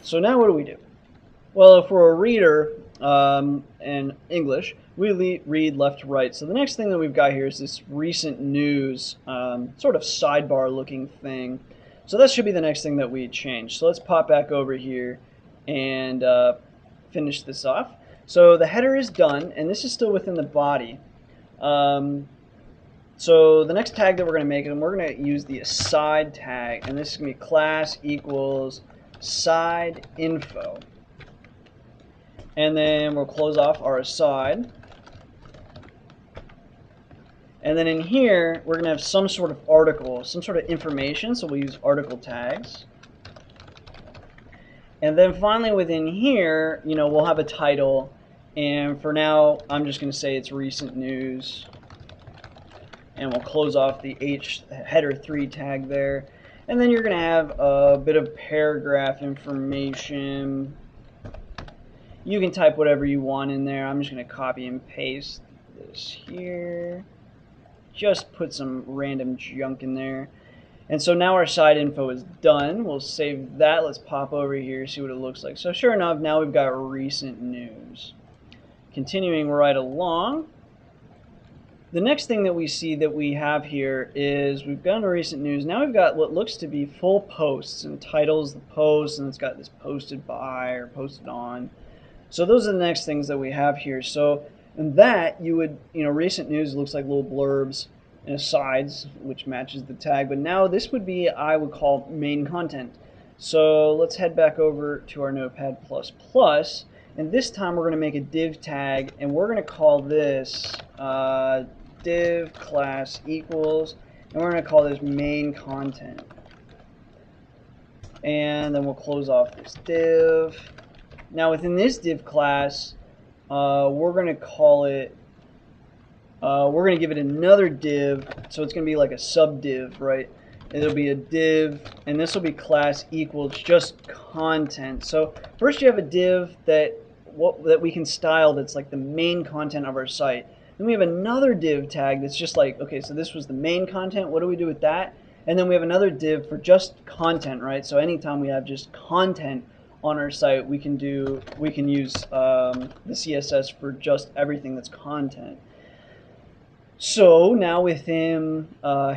So now what do? Well, if we're a reader in English, we read left to right. So the next thing that we've got here is this recent news sort of sidebar looking thing. So that should be the next thing that we change. So let's pop back over here and finish this off. So the header is done, and this is still within the body. So the next tag that we're going to make, and we're going to use the aside tag, and this is going to be class equals side info. And then we'll close off our aside. And then in here, we're going to have some sort of article, some sort of information, so we'll use article tags. And then finally within here, we'll have a title. And for now, I'm just going to say it's recent news. And we'll close off the header3 tag there. And then you're going to have a bit of paragraph information. You can type whatever you want in there. I'm just going to copy and paste this here. Just put some random junk in there. And so now our side info is done. We'll save that. Let's pop over here, see what it looks like. So sure enough, now we've got recent news. Continuing right along. The next thing that we see that we have here is we've got recent news. Now we've got what looks to be full posts, and titles the post, and it's got this posted by or posted on. So those are the next things that we have here. So in that, you would, recent news looks like little blurbs and asides, which matches the tag. But now this would be, I would call main content. So let's head back over to our Notepad++. And this time we're going to make a div tag, and we're going to call this div class equals, and we're going to call this main content. And then we'll close off this div. Now within this div class, we're going to call it, we're going to give it another div, so it's going to be like a sub div, right? It'll be a div, and this will be class equals just content. So first you have a div that we can style that's like the main content of our site. Then we have another div tag that's just like, okay, so this was the main content, what do we do with that? And then we have another div for just content, right? So anytime we have just content on our site, we can use the CSS for just everything that's content. So now within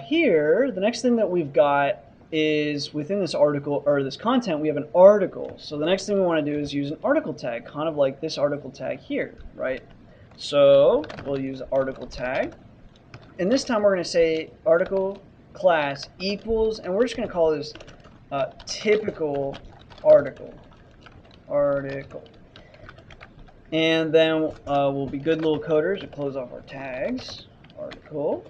here, the next thing that we've got is within this article or this content, we have an article. So the next thing we want to do is use an article tag, kind of like this article tag here, right? So we'll use article tag, and this time we're going to say article class equals, and we're just going to call this typical article. And then we'll be good little coders to close off our tags. Article.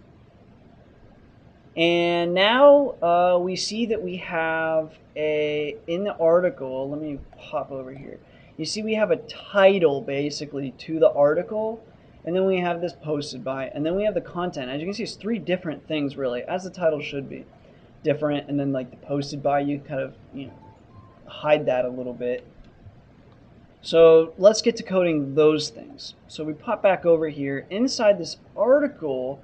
And now we see that we have in the article, let me pop over here. You see we have a title basically to the article, and then we have this posted by, and then we have the content. As you can see, it's three different things really, as the title should be. Different, and then like the posted by, you kind of hide that a little bit. So let's get to coding those things. So we pop back over here. Inside this article,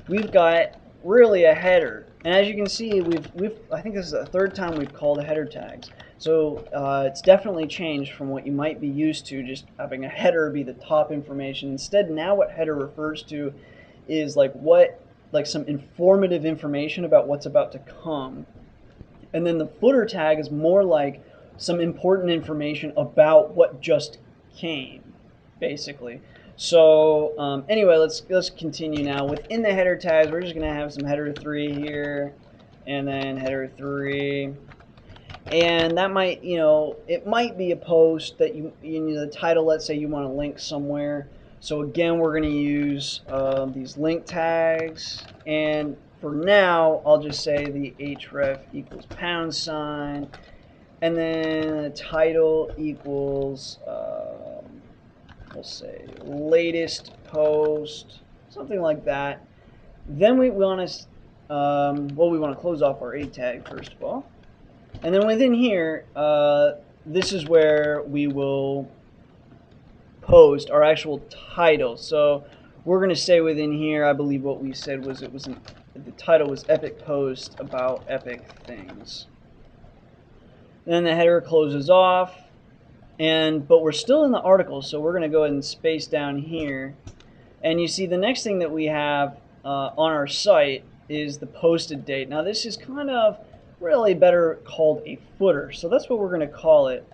we've got really a header, and as you can see, I think this is the third time we've called header tags. So it's definitely changed from what you might be used to, just having a header be the top information. Instead, now what header refers to is like some informative information about what's about to come, and then the footer tag is more like some important information about what just came, basically. So anyway, let's continue now. Within the header tags, we're just going to have some header3 here, and then header3, and that might, it might be a post that the title. Let's say you want to link somewhere. So again, we're going to use these link tags, and for now, I'll just say the href equals $, and then the title equals we'll say latest post, something like that. Then we want to close off our A tag first of all, and then within here, this is where we will post our actual title. So we're going to say within here, I believe what we said was the title was Epic Post about epic things. Then the header closes off, but we're still in the article, so we're going to go ahead and space down here. And you see the next thing that we have on our site is the posted date. Now this is kind of really better called a footer, so that's what we're going to call it,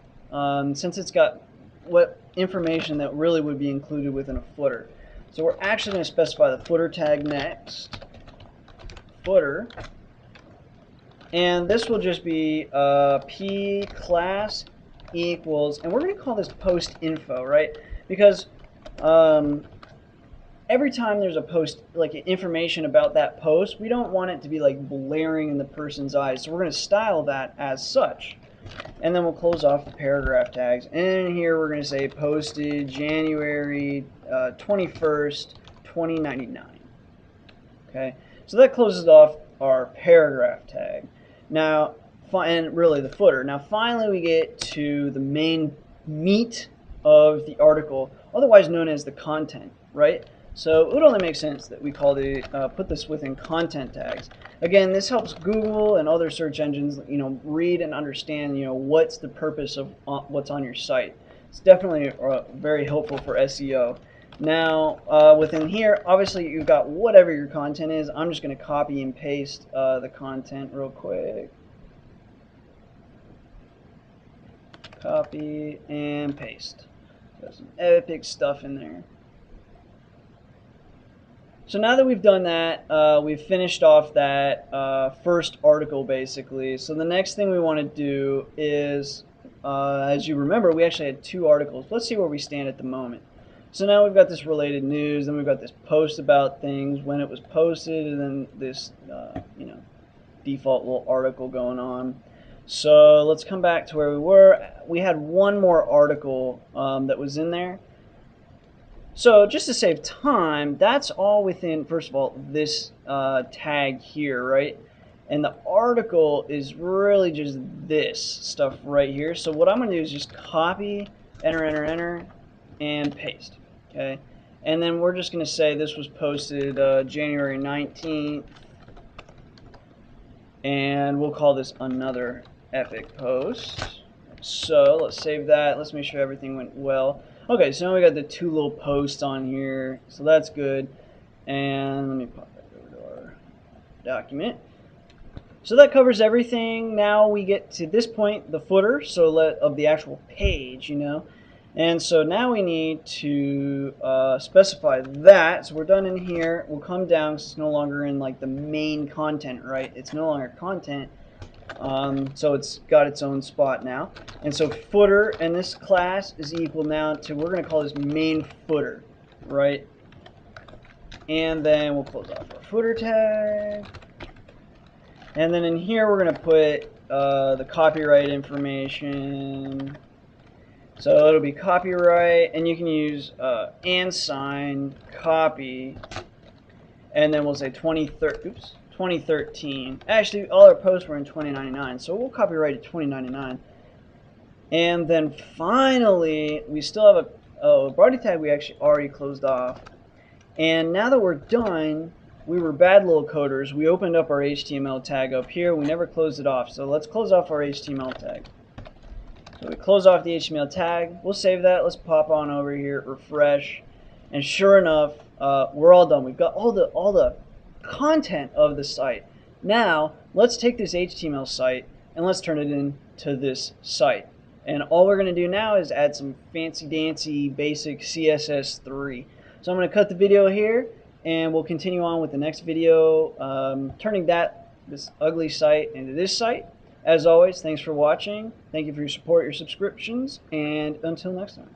since it's got what information that really would be included within a footer. So we're actually going to specify the footer tag next, footer, and this will just be p class equals, and we're going to call this post info, right? Because every time there's a post, like information about that post, we don't want it to be like blaring in the person's eyes, so we're going to style that as such. And then we'll close off the paragraph tags, and here we're going to say posted January 21st 2099. Okay, so that closes off our paragraph tag. Now, and really the footer. Now finally we get to the main meat of the article, otherwise known as the content, right? So it would only make sense that we call put this within content tags. Again, this helps Google and other search engines, read and understand, what's the purpose of what's on your site. It's definitely very helpful for SEO. Now, within here, obviously you've got whatever your content is. I'm just going to copy and paste the content real quick. Copy and paste. Got some epic stuff in there. So now that we've done that, we've finished off that first article basically. So the next thing we want to do is, as you remember, we actually had 2 articles. Let's see where we stand at the moment. So now we've got this related news, then we've got this post about things, when it was posted, and then this default little article going on. So let's come back to where we were. We had one more article that was in there. So just to save time, that's all within, first of all, this tag here, right? And the article is really just this stuff right here. So what I'm going to do is just copy, enter, enter, enter, and paste. Okay, and then we're just going to say this was posted January 19th, and we'll call this another epic post. So let's save that. Let's make sure everything went well. Okay, so now we got the 2 little posts on here, so that's good. And let me pop back over to our document. So that covers everything. Now we get to this point, the footer, of the actual page, And so now we need to specify that. So we're done in here. We'll come down because it's no longer in like the main content, right? It's no longer content. So it's got its own spot now. And so footer and this class is equal now to, we're going to call this main footer, right? And then we'll close off our footer tag. And then in here we're going to put the copyright information. So it'll be copyright, and you can use and sign copy, and then we'll say 2013. Actually, all our posts were in 2099, so we'll copyright it 2099. And then finally, we still have a body tag we actually already closed off. And now that we're done, we were bad little coders. We opened up our HTML tag up here. We never closed it off. So let's close off our HTML tag. So we close off the HTML tag. We'll save that. Let's pop on over here, refresh, and sure enough, we're all done. We've got all the content of the site. Now let's take this HTML site and let's turn it into this site. And all we're going to do now is add some fancy dancy basic CSS3. So I'm going to cut the video here, and we'll continue on with the next video, turning this ugly site into this site. As always, thanks for watching. Thank you for your support, your subscriptions, and until next time.